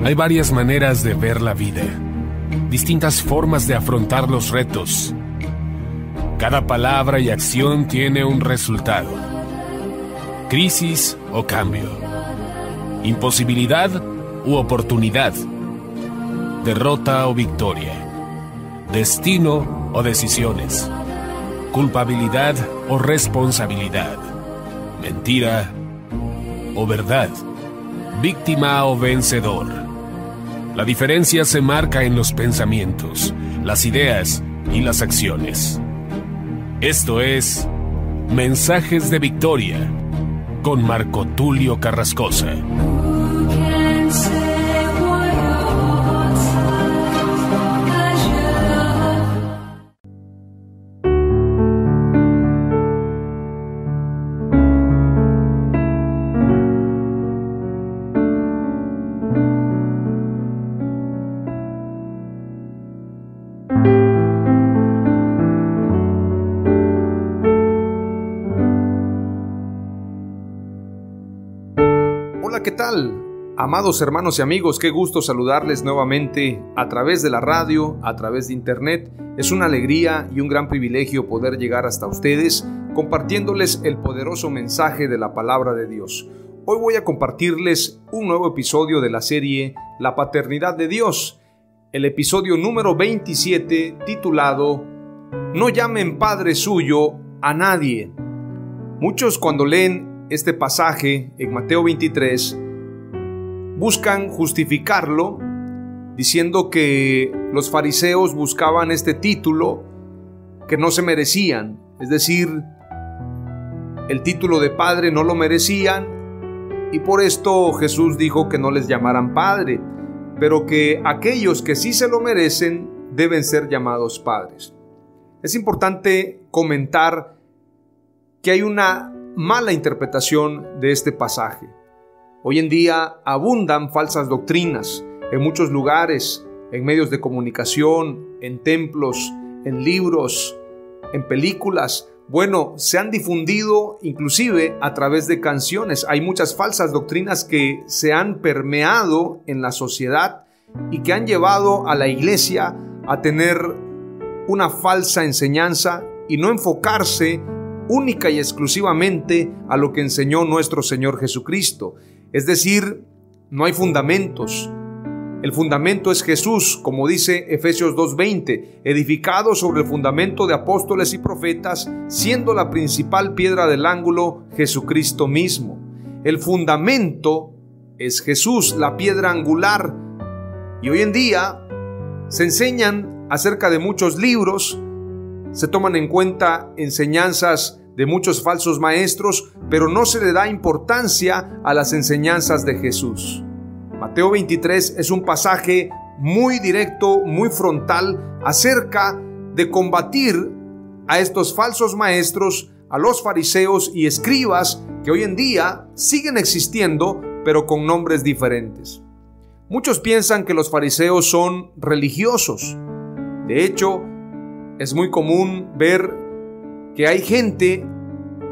Hay varias maneras de ver la vida, distintas formas de afrontar los retos. Cada palabra y acción tiene un resultado. Crisis o cambio. Imposibilidad u oportunidad. Derrota o victoria. Destino o decisiones. Culpabilidad o responsabilidad. Mentira o verdad. Víctima o vencedor. La diferencia se marca en los pensamientos, las ideas y las acciones. Esto es Mensajes de Victoria con Marco Tulio Carrascosa. Hola, ¿qué tal? Amados hermanos y amigos, qué gusto saludarles nuevamente a través de la radio, a través de internet. Es una alegría y un gran privilegio poder llegar hasta ustedes compartiéndoles el poderoso mensaje de la palabra de Dios. Hoy voy a compartirles un nuevo episodio de la serie La Paternidad de Dios, el episodio número 27 titulado No llamen Padre suyo a nadie. Muchos cuando leen este pasaje en Mateo 23 buscan justificarlo diciendo que los fariseos buscaban este título que no se merecían, es decir, el título de padre no lo merecían y por esto Jesús dijo que no les llamaran padre, pero que aquellos que sí se lo merecen deben ser llamados padres. Es importante comentar que hay una mala interpretación de este pasaje. Hoy en día abundan falsas doctrinas en muchos lugares, en medios de comunicación, en templos, en libros, en películas. Bueno, se han difundido inclusive a través de canciones. Hay muchas falsas doctrinas que se han permeado en la sociedad y que han llevado a la iglesia a tener una falsa enseñanza y no enfocarse única y exclusivamente a lo que enseñó nuestro Señor Jesucristo. Es decir, no hay fundamentos. El fundamento es Jesús, como dice Efesios 2:20, edificado sobre el fundamento de apóstoles y profetas, siendo la principal piedra del ángulo Jesucristo mismo. El fundamento es Jesús, la piedra angular. Y hoy en día se enseñan acerca de muchos libros, se toman en cuenta enseñanzas de muchos falsos maestros, pero no se le da importancia a las enseñanzas de Jesús. Mateo 23 es un pasaje muy directo, muy frontal acerca de combatir a estos falsos maestros, a los fariseos y escribas que hoy en día siguen existiendo, pero con nombres diferentes. Muchos piensan que los fariseos son religiosos. De hecho, es muy común ver que hay gente,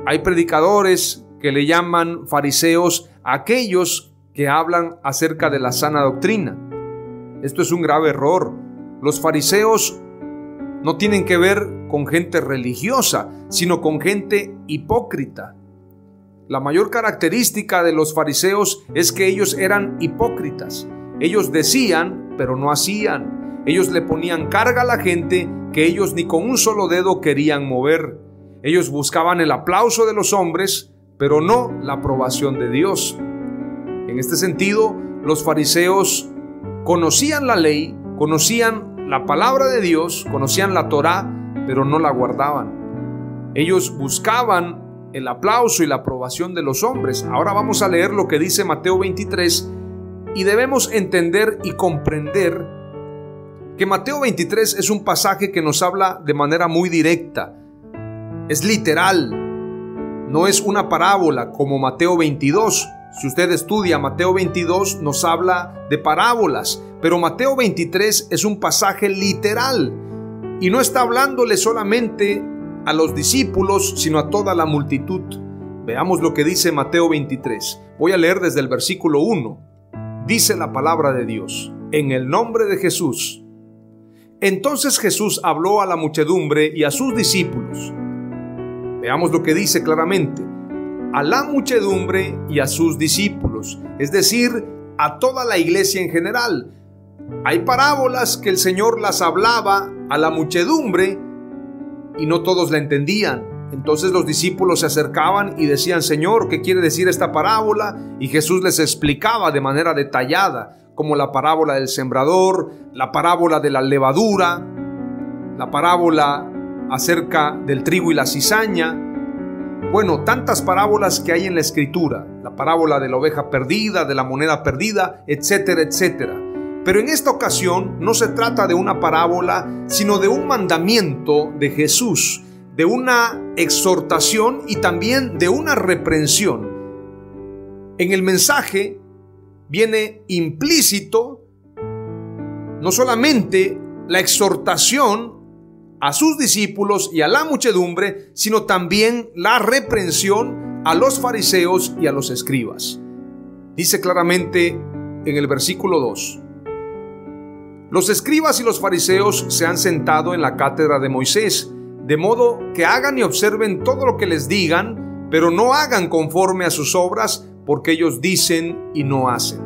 hay predicadores que le llaman fariseos a aquellos que hablan acerca de la sana doctrina. Esto es un grave error. Los fariseos no tienen que ver con gente religiosa, sino con gente hipócrita. La mayor característica de los fariseos es que ellos eran hipócritas. Ellos decían, pero no hacían. Ellos le ponían carga a la gente que ellos ni con un solo dedo querían mover. Ellos buscaban el aplauso de los hombres, pero no la aprobación de Dios. En este sentido, los fariseos conocían la ley, conocían la palabra de Dios, conocían la Torá, pero no la guardaban. Ellos buscaban el aplauso y la aprobación de los hombres. Ahora vamos a leer lo que dice Mateo 23 y debemos entender y comprender que Mateo 23 es un pasaje que nos habla de manera muy directa. Es literal, no es una parábola como Mateo 22. Si usted estudia Mateo 22 nos habla de parábolas, pero Mateo 23 es un pasaje literal y no está hablándole solamente a los discípulos, sino a toda la multitud. Veamos lo que dice Mateo 23. Voy a leer desde el versículo 1. Dice la palabra de Dios, en el nombre de Jesús. Entonces Jesús habló a la muchedumbre y a sus discípulos. Veamos lo que dice claramente. A la muchedumbre y a sus discípulos, es decir, a toda la iglesia en general. Hay parábolas que el Señor las hablaba a la muchedumbre y no todos la entendían. Entonces los discípulos se acercaban y decían, Señor, ¿qué quiere decir esta parábola? Y Jesús les explicaba de manera detallada, como la parábola del sembrador, la parábola de la levadura, la parábola acerca del trigo y la cizaña. Bueno, tantas parábolas que hay en la Escritura, la parábola de la oveja perdida, de la moneda perdida, etcétera, etcétera. Pero en esta ocasión no se trata de una parábola, sino de un mandamiento de Jesús, de una exhortación y también de una reprensión. En el mensaje viene implícito no solamente la exhortación a sus discípulos y a la muchedumbre, sino también la reprensión a los fariseos y a los escribas. Dice claramente en el versículo 2: los escribas y los fariseos se han sentado en la cátedra de Moisés, de modo que hagan y observen todo lo que les digan, pero no hagan conforme a sus obras, porque ellos dicen y no hacen.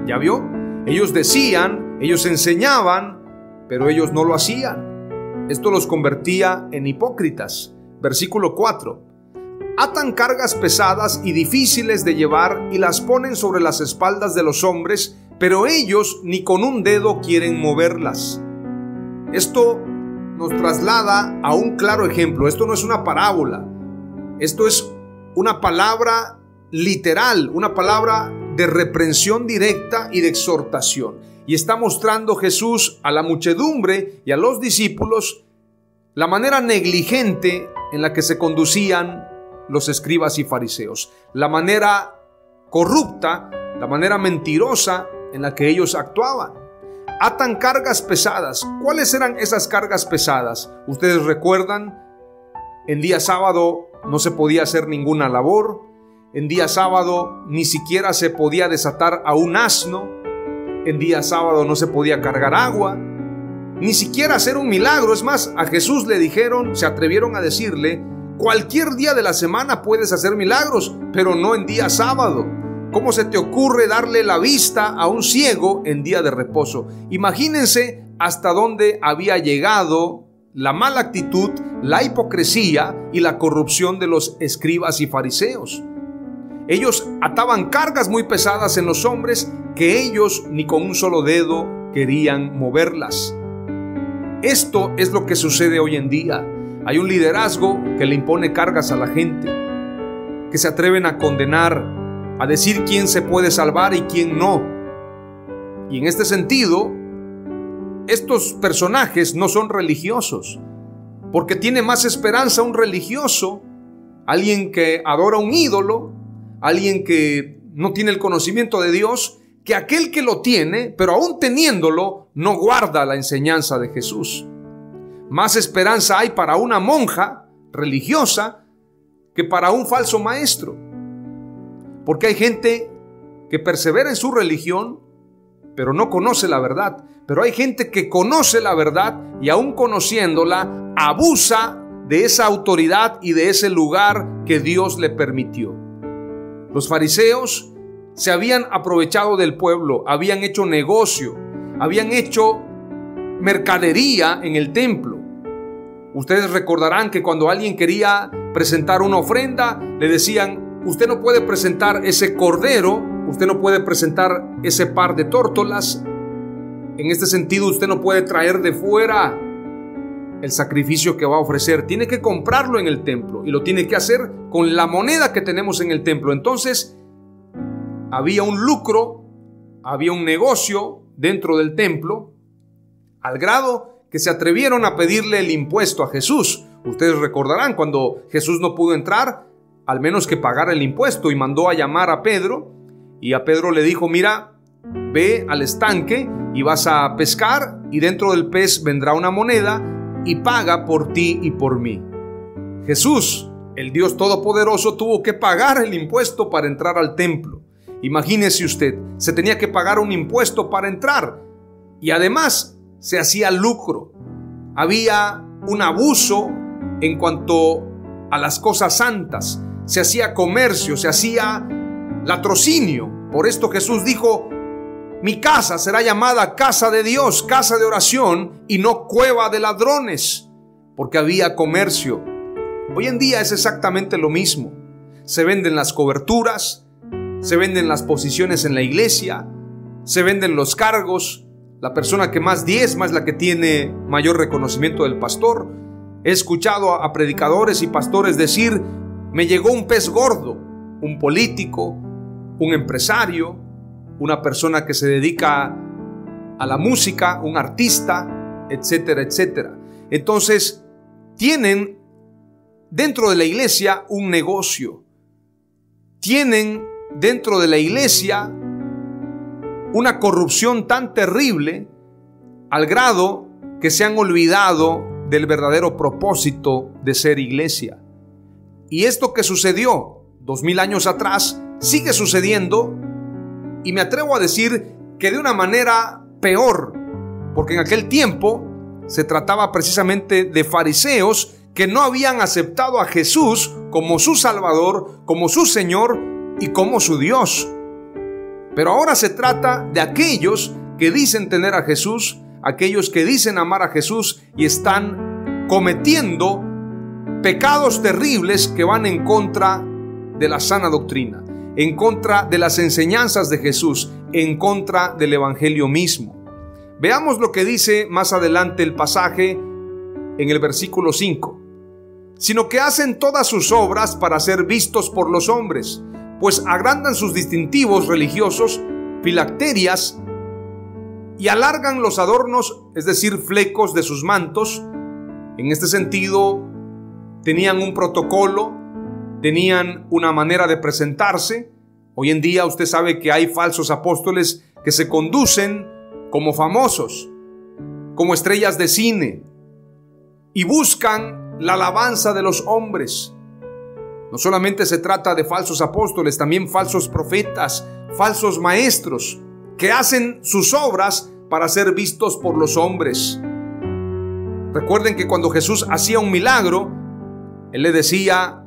¿Ya vio? Ellos decían, ellos enseñaban, pero ellos no lo hacían. Esto los convertía en hipócritas. Versículo 4. Atan cargas pesadas y difíciles de llevar y las ponen sobre las espaldas de los hombres, pero ellos ni con un dedo quieren moverlas. Esto nos traslada a un claro ejemplo. Esto no es una parábola. Esto es una palabra literal, una palabra de reprensión directa y de exhortación. Y está mostrando Jesús a la muchedumbre y a los discípulos la manera negligente en la que se conducían los escribas y fariseos, la manera corrupta, la manera mentirosa en la que ellos actuaban. Atan cargas pesadas. ¿Cuáles eran esas cargas pesadas? Ustedes recuerdan, en día sábado no se podía hacer ninguna labor. En día sábado ni siquiera se podía desatar a un asno. En día sábado no se podía cargar agua, ni siquiera hacer un milagro. Es más, a Jesús le dijeron, se atrevieron a decirle, cualquier día de la semana puedes hacer milagros, pero no en día sábado. ¿Cómo se te ocurre darle la vista a un ciego en día de reposo? Imagínense hasta dónde había llegado la mala actitud, la hipocresía y la corrupción de los escribas y fariseos. Ellos ataban cargas muy pesadas en los hombres que ellos ni con un solo dedo querían moverlas. Esto es lo que sucede hoy en día. Hay un liderazgo que le impone cargas a la gente, que se atreven a condenar, a decir quién se puede salvar y quién no. Y en este sentido, estos personajes no son religiosos, porque tiene más esperanza un religioso, alguien que adora un ídolo, alguien que no tiene el conocimiento de Dios, que aquel que lo tiene, pero aún teniéndolo, no guarda la enseñanza de Jesús. Más esperanza hay para una monja religiosa que para un falso maestro. Porque hay gente que persevera en su religión, pero no conoce la verdad. Pero hay gente que conoce la verdad y aún conociéndola, abusa de esa autoridad y de ese lugar que Dios le permitió. Los fariseos se habían aprovechado del pueblo, habían hecho negocio, habían hecho mercadería en el templo. Ustedes recordarán que cuando alguien quería presentar una ofrenda, le decían, usted no puede presentar ese cordero, usted no puede presentar ese par de tórtolas. En este sentido, usted no puede traer de fuera el sacrificio que va a ofrecer. Tiene que comprarlo en el templo y lo tiene que hacer con la moneda que tenemos en el templo. Entonces, había un lucro, había un negocio dentro del templo, al grado que se atrevieron a pedirle el impuesto a Jesús. Ustedes recordarán cuando Jesús no pudo entrar, al menos que pagara el impuesto, y mandó a llamar a Pedro, y a Pedro le dijo, mira, ve al estanque y vas a pescar, y dentro del pez vendrá una moneda y paga por ti y por mí. Jesús, el Dios Todopoderoso, tuvo que pagar el impuesto para entrar al templo. Imagínese usted, se tenía que pagar un impuesto para entrar y además se hacía lucro. Había un abuso en cuanto a las cosas santas. Se hacía comercio, se hacía latrocinio. Por esto Jesús dijo: mi casa será llamada casa de Dios, casa de oración y no cueva de ladrones, porque había comercio. Hoy en día es exactamente lo mismo. Se venden las coberturas, se venden las posiciones en la iglesia, se venden los cargos. La persona que más diezma es la que tiene mayor reconocimiento del pastor. He escuchado a predicadores y pastores decir: me llegó un pez gordo. Un político, un empresario, una persona que se dedica a la música, un artista, etcétera, etcétera. Entonces, tienen dentro de la iglesia un negocio. Tienen dentro de la iglesia una corrupción tan terrible al grado que se han olvidado del verdadero propósito de ser iglesia. Y esto que sucedió 2000 años atrás sigue sucediendo, y me atrevo a decir que de una manera peor, porque en aquel tiempo se trataba precisamente de fariseos que no habían aceptado a Jesús como su Salvador, como su Señor y como su Dios. Pero ahora se trata de aquellos que dicen tener a Jesús, aquellos que dicen amar a Jesús y están cometiendo pecados terribles que van en contra de la sana doctrina, en contra de las enseñanzas de Jesús, en contra del evangelio mismo. Veamos lo que dice más adelante el pasaje en el versículo 5. Sino que hacen todas sus obras para ser vistos por los hombres, pues agrandan sus distintivos religiosos, filacterias, y alargan los adornos, es decir, flecos de sus mantos. En este sentido, tenían un protocolo, tenían una manera de presentarse. Hoy en día usted sabe que hay falsos apóstoles que se conducen como famosos, como estrellas de cine, y buscan la alabanza de los hombres. No solamente se trata de falsos apóstoles, también falsos profetas, falsos maestros, que hacen sus obras para ser vistos por los hombres. Recuerden que cuando Jesús hacía un milagro, Él le decía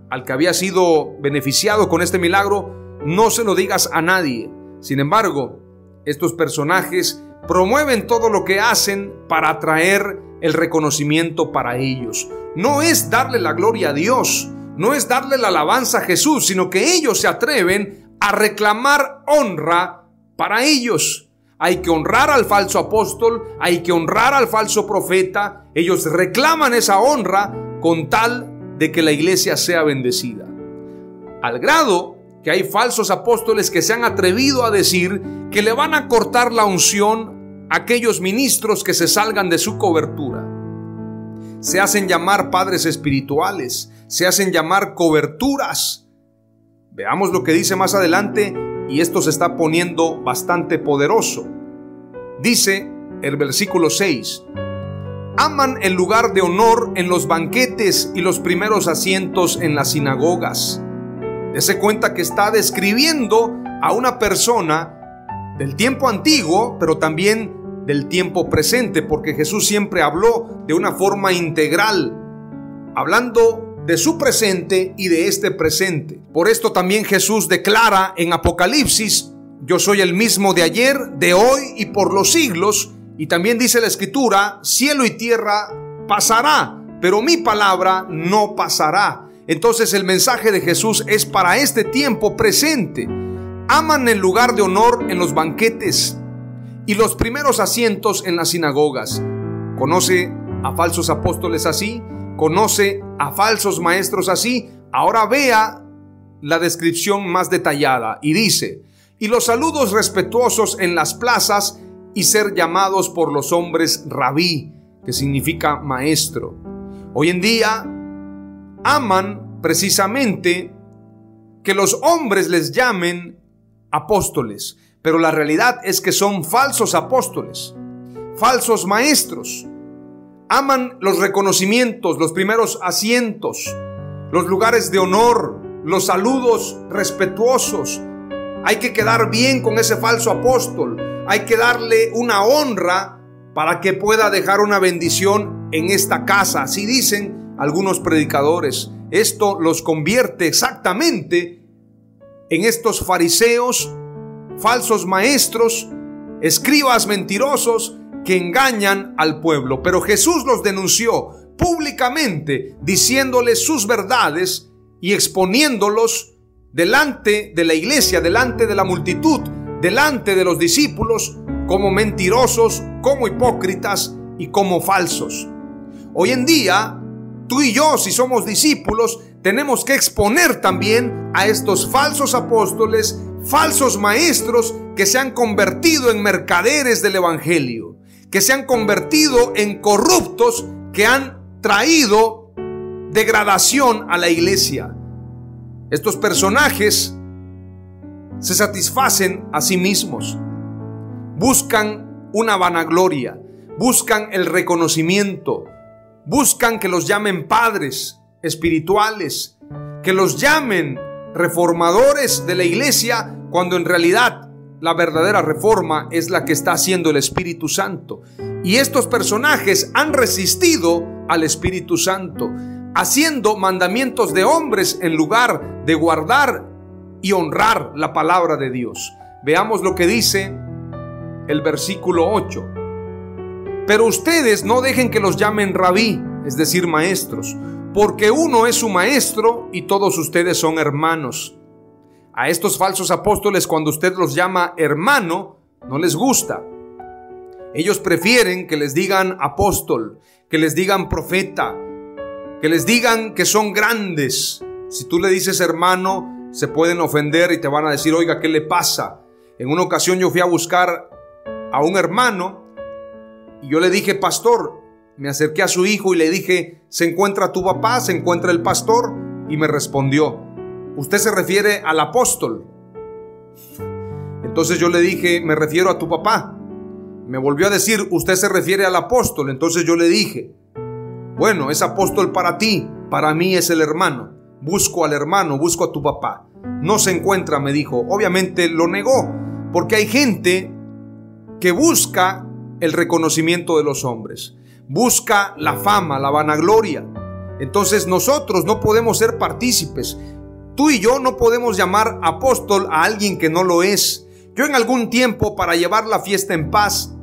al que había sido beneficiado con este milagro: no se lo digas a nadie. Sin embargo, estos personajes promueven todo lo que hacen para atraer el reconocimiento para ellos. No es darle la gloria a Dios, no es darle la alabanza a Jesús, sino que ellos se atreven a reclamar honra para ellos. Hay que honrar al falso apóstol, hay que honrar al falso profeta. Ellos reclaman esa honra con tal de que la iglesia sea bendecida. Al grado que hay falsos apóstoles que se han atrevido a decir que le van a cortar la unción a aquellos ministros que se salgan de su cobertura. Se hacen llamar padres espirituales, se hacen llamar coberturas. Veamos lo que dice más adelante, y esto se está poniendo bastante poderoso. Dice el versículo 6: aman el lugar de honor en los banquetes y los primeros asientos en las sinagogas. Dese cuenta que está describiendo a una persona del tiempo antiguo, pero también del tiempo presente, porque Jesús siempre habló de una forma integral, hablando de su presente y de este presente. Por esto también Jesús declara en Apocalipsis: yo soy el mismo de ayer, de hoy y por los siglos. Y también dice la Escritura: cielo y tierra pasará, pero mi palabra no pasará. Entonces el mensaje de Jesús es para este tiempo presente. Aman el lugar de honor en los banquetes y los primeros asientos en las sinagogas. ¿Conoce a falsos apóstoles así? ¿Conoce a falsos maestros así? Ahora vea la descripción más detallada y dice: y los saludos respetuosos en las plazas y ser llamados por los hombres rabí, que significa maestro. Hoy en día aman precisamente que los hombres les llamen apóstoles, pero la realidad es que son falsos apóstoles, falsos maestros. Aman los reconocimientos, los primeros asientos, los lugares de honor, los saludos respetuosos. Hay que quedar bien con ese falso apóstol. Hay que darle una honra para que pueda dejar una bendición en esta casa. Así dicen algunos predicadores. Esto los convierte exactamente en estos fariseos, falsos maestros, escribas mentirosos que engañan al pueblo. Pero Jesús los denunció públicamente, diciéndoles sus verdades y exponiéndolos delante de la iglesia, delante de la multitud, delante de los discípulos, como mentirosos, como hipócritas y como falsos. Hoy en día, tú y yo, si somos discípulos, tenemos que exponer también a estos falsos apóstoles, falsos maestros que se han convertido en mercaderes del evangelio, que se han convertido en corruptos, que han traído degradación a la iglesia. Estos personajes se satisfacen a sí mismos, buscan una vanagloria, buscan el reconocimiento, buscan que los llamen padres espirituales, que los llamen reformadores de la iglesia, cuando en realidad la verdadera reforma es la que está haciendo el Espíritu Santo. Y estos personajes han resistido al Espíritu Santo, haciendo mandamientos de hombres en lugar de guardar y honrar la palabra de Dios. Veamos lo que dice el versículo 8. Pero ustedes no dejen que los llamen rabí, es decir, maestros, porque uno es su maestro y todos ustedes son hermanos. A estos falsos apóstoles, cuando usted los llama hermano, no les gusta. Ellos prefieren que les digan apóstol, que les digan profeta, que les digan que son grandes. Si tú le dices hermano, se pueden ofender y te van a decir, oiga, ¿qué le pasa? En una ocasión yo fui a buscar a un hermano y yo le dije, pastor. Me acerqué a su hijo y le dije, ¿se encuentra tu papá? ¿Se encuentra el pastor? Y me respondió, ¿usted se refiere al apóstol? Entonces yo le dije, me refiero a tu papá. Me volvió a decir, ¿usted se refiere al apóstol? Entonces yo le dije, bueno, es apóstol para ti, para mí es el hermano. Busco al hermano, busco a tu papá. No se encuentra, me dijo. Obviamente lo negó, porque hay gente que busca el reconocimiento de los hombres, busca la fama, la vanagloria. Entonces nosotros no podemos ser partícipes. Tú y yo no podemos llamar apóstol a alguien que no lo es. Yo en algún tiempo, para llevar la fiesta en paz,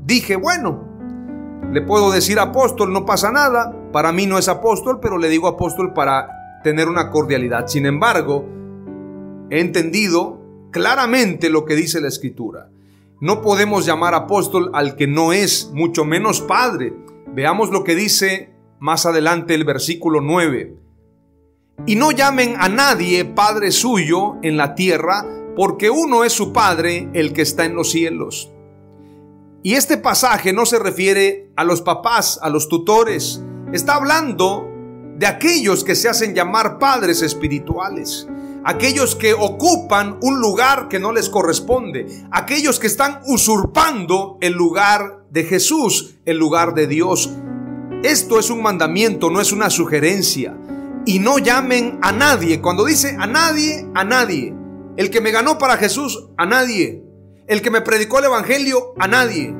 dije, bueno, le puedo decir apóstol, no pasa nada. Para mí no es apóstol, pero le digo apóstol para tener una cordialidad. Sin embargo, he entendido claramente lo que dice la Escritura. No podemos llamar apóstol al que no es, mucho menos padre. Veamos lo que dice más adelante el versículo 9. Y no llamen a nadie padre suyo en la tierra, porque uno es su Padre, el que está en los cielos. Y este pasaje no se refiere a los papás, a los tutores. Está hablando de aquellos que se hacen llamar padres espirituales, aquellos que ocupan un lugar que no les corresponde, aquellos que están usurpando el lugar de Jesús, el lugar de Dios. Esto es un mandamiento, no es una sugerencia. Y no llamen a nadie. Cuando dice a nadie, a nadie. El que me ganó para Jesús, a nadie. El que me predicó el evangelio, a nadie.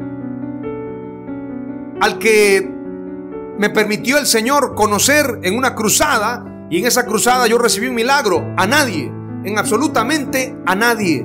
Al que me permitió el Señor conocer en una cruzada, y en esa cruzada yo recibí un milagro, a nadie. En absolutamente a nadie.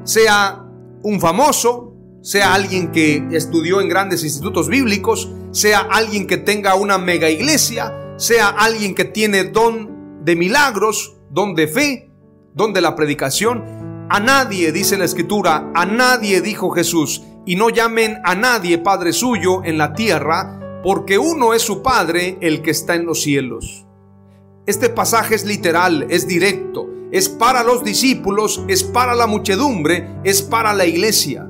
Sea un famoso, sea alguien que estudió en grandes institutos bíblicos, sea alguien que tenga una mega iglesia, sea alguien que tiene don de milagros, don de fe, don de la predicación. A nadie, dice la Escritura, a nadie dijo Jesús. Y no llamen a nadie Padre suyo en la tierra, porque uno es su Padre, el que está en los cielos. Este pasaje es literal, es directo, es para los discípulos, es para la muchedumbre, es para la iglesia.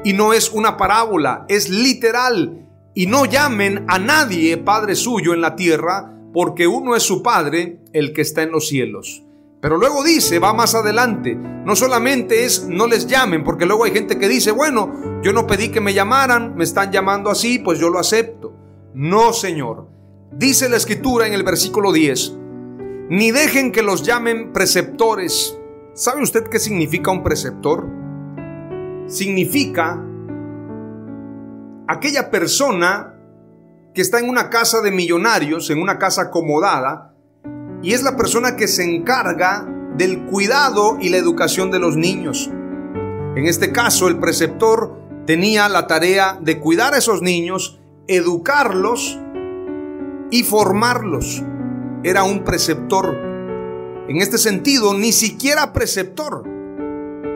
Y no es una parábola, es literal. Y no llamen a nadie Padre suyo en la tierra, porque uno es su Padre, el que está en los cielos. Pero luego dice, va más adelante, no solamente es no les llamen, porque luego hay gente que dice, bueno, yo no pedí que me llamaran, me están llamando así, pues yo lo acepto. No, Señor. Dice la Escritura en el versículo 10, ni dejen que los llamen preceptores, ¿Sabe usted qué significa un preceptor? Significa aquella persona que está en una casa de millonarios, en una casa acomodada, y es la persona que se encarga del cuidado y la educación de los niños. En este caso, el preceptor tenía la tarea de cuidar a esos niños, educarlos y formarlos. Era un preceptor. En este sentido, ni siquiera preceptor,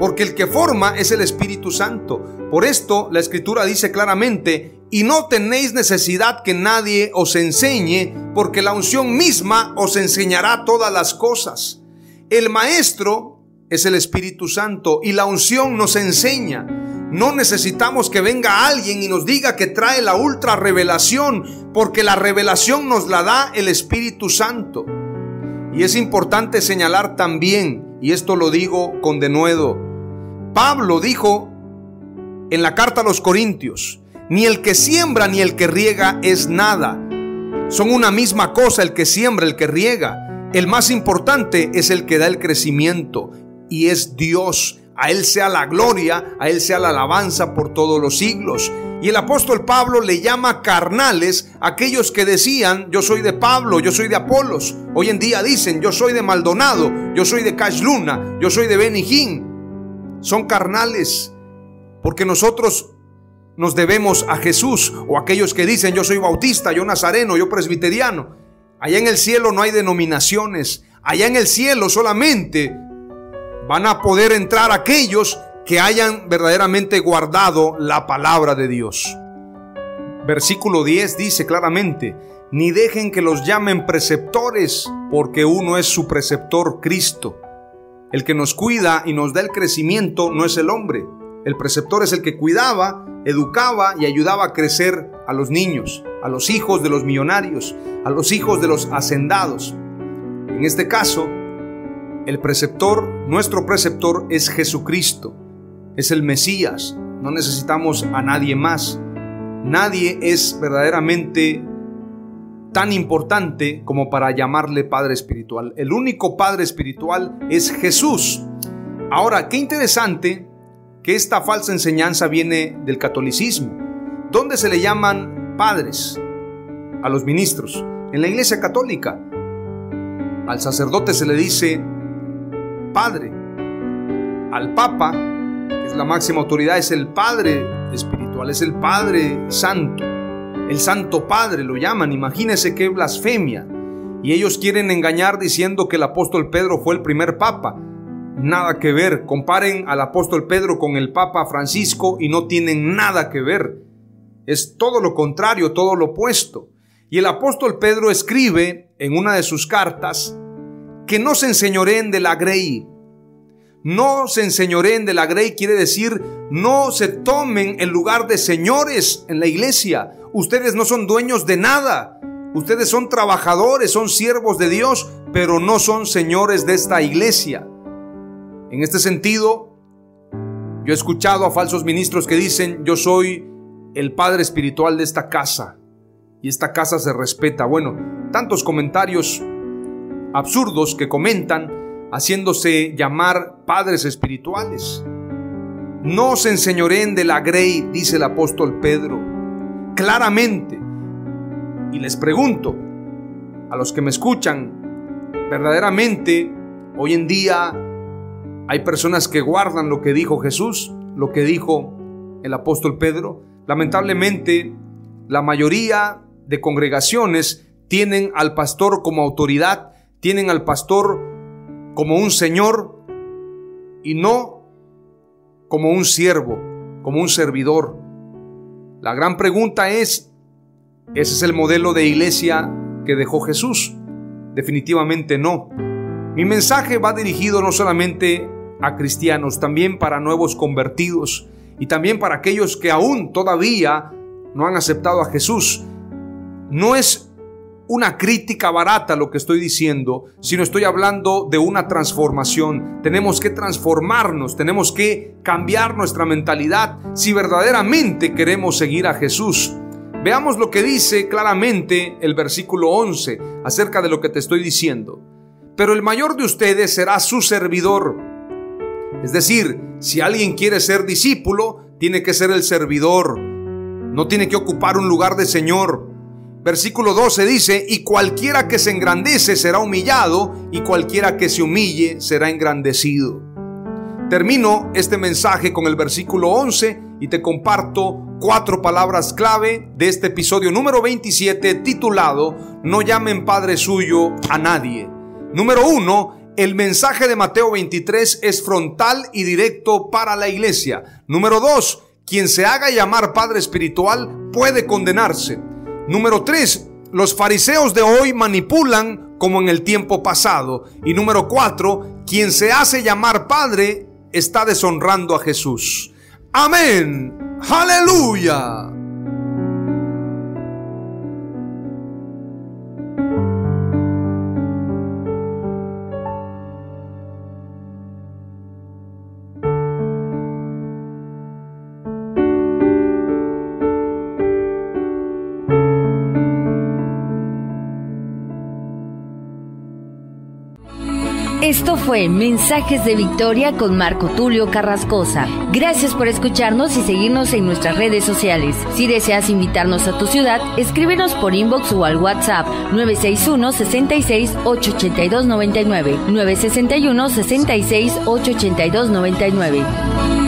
porque el que forma es el Espíritu Santo. Por esto la Escritura dice claramente: y no tenéis necesidad que nadie os enseñe, porque la unción misma os enseñará todas las cosas. El maestro es el Espíritu Santo y la unción nos enseña. No necesitamos que venga alguien y nos diga que trae la ultra revelación, porque la revelación nos la da el Espíritu Santo. Y es importante señalar también, y esto lo digo con denuedo, Pablo dijo en la carta a los Corintios: ni el que siembra ni el que riega es nada. Son una misma cosa el que siembra, el que riega. El más importante es el que da el crecimiento, y es Dios. A Él sea la gloria, a Él sea la alabanza por todos los siglos. Y el apóstol Pablo le llama carnales a aquellos que decían: yo soy de Pablo, yo soy de Apolos. Hoy en día dicen: yo soy de Maldonado, yo soy de Cash Luna, yo soy de Benny Hinn. Son carnales, porque nosotros nos debemos a Jesús. O aquellos que dicen: yo soy bautista, yo nazareno, yo presbiteriano. Allá en el cielo no hay denominaciones. Allá en el cielo solamente van a poder entrar aquellos que hayan verdaderamente guardado la palabra de Dios. Versículo 10 dice claramente: ni dejen que los llamen preceptores, porque uno es su preceptor, Cristo. El que nos cuida y nos da el crecimiento no es el hombre. El preceptor es el que cuidaba, educaba y ayudaba a crecer a los niños, a los hijos de los millonarios, a los hijos de los hacendados. En este caso, el preceptor, nuestro preceptor, es Jesucristo, es el Mesías. No necesitamos a nadie más. Nadie es verdaderamente tan importante como para llamarle Padre Espiritual. El único Padre Espiritual es Jesús. Ahora, qué interesante que esta falsa enseñanza viene del catolicismo, donde se le llaman padres a los ministros. En la Iglesia Católica, al sacerdote se le dice Padre. Al Papa, que es la máxima autoridad, es el Padre Espiritual, es el Padre Santo. El Santo Padre lo llaman. Imagínense qué blasfemia. Y ellos quieren engañar diciendo que el apóstol Pedro fue el primer Papa. Nada que ver. Comparen al apóstol Pedro con el Papa Francisco y no tienen nada que ver. Es todo lo contrario, todo lo opuesto. Y el apóstol Pedro escribe en una de sus cartas que no se enseñoreen de la grey. No se enseñoreen de la grey quiere decir no se tomen el lugar de señores en la iglesia. Ustedes no son dueños de nada. Ustedes son trabajadores, son siervos de Dios, pero no son señores de esta iglesia. En este sentido, yo he escuchado a falsos ministros que dicen: yo soy el padre espiritual de esta casa y esta casa se respeta. Bueno, tantos comentarios absurdos que comentan haciéndose llamar padres espirituales. No se enseñoreen de la grey, dice el apóstol Pedro claramente. Y les pregunto a los que me escuchan, verdaderamente hoy en día hay personas que guardan lo que dijo Jesús, lo que dijo el apóstol Pedro. Lamentablemente, la mayoría de congregaciones tienen al pastor como autoridad, tienen al pastor como un señor y no como un siervo, como un servidor. La gran pregunta es: ¿ese es el modelo de iglesia que dejó Jesús? Definitivamente no. Mi mensaje va dirigido no solamente a cristianos, también para nuevos convertidos y también para aquellos que aún todavía no han aceptado a Jesús. No es una crítica barata lo que estoy diciendo, sino estoy hablando de una transformación. Tenemos que transformarnos, tenemos que cambiar nuestra mentalidad si verdaderamente queremos seguir a Jesús. Veamos lo que dice claramente el versículo 11 acerca de lo que te estoy diciendo. Pero el mayor de ustedes será su servidor. Es decir, si alguien quiere ser discípulo, tiene que ser el servidor, no tiene que ocupar un lugar de señor. Versículo 12 dice: y cualquiera que se engrandece será humillado, y cualquiera que se humille será engrandecido. Termino este mensaje con el versículo 11 y te comparto 4 palabras clave de este episodio número 27 titulado No llamen Padre suyo a nadie. Número 1, el mensaje de Mateo 23 es frontal y directo para la iglesia. Número 2, quien se haga llamar padre espiritual puede condenarse. Número 3, los fariseos de hoy manipulan como en el tiempo pasado. Y número 4, quien se hace llamar padre está deshonrando a Jesús. Amén. Aleluya. Esto fue Mensajes de Victoria con Marco Tulio Carrascosa. Gracias por escucharnos y seguirnos en nuestras redes sociales. Si deseas invitarnos a tu ciudad, escríbenos por inbox o al WhatsApp 961-66-882-99, 961-66-882-99.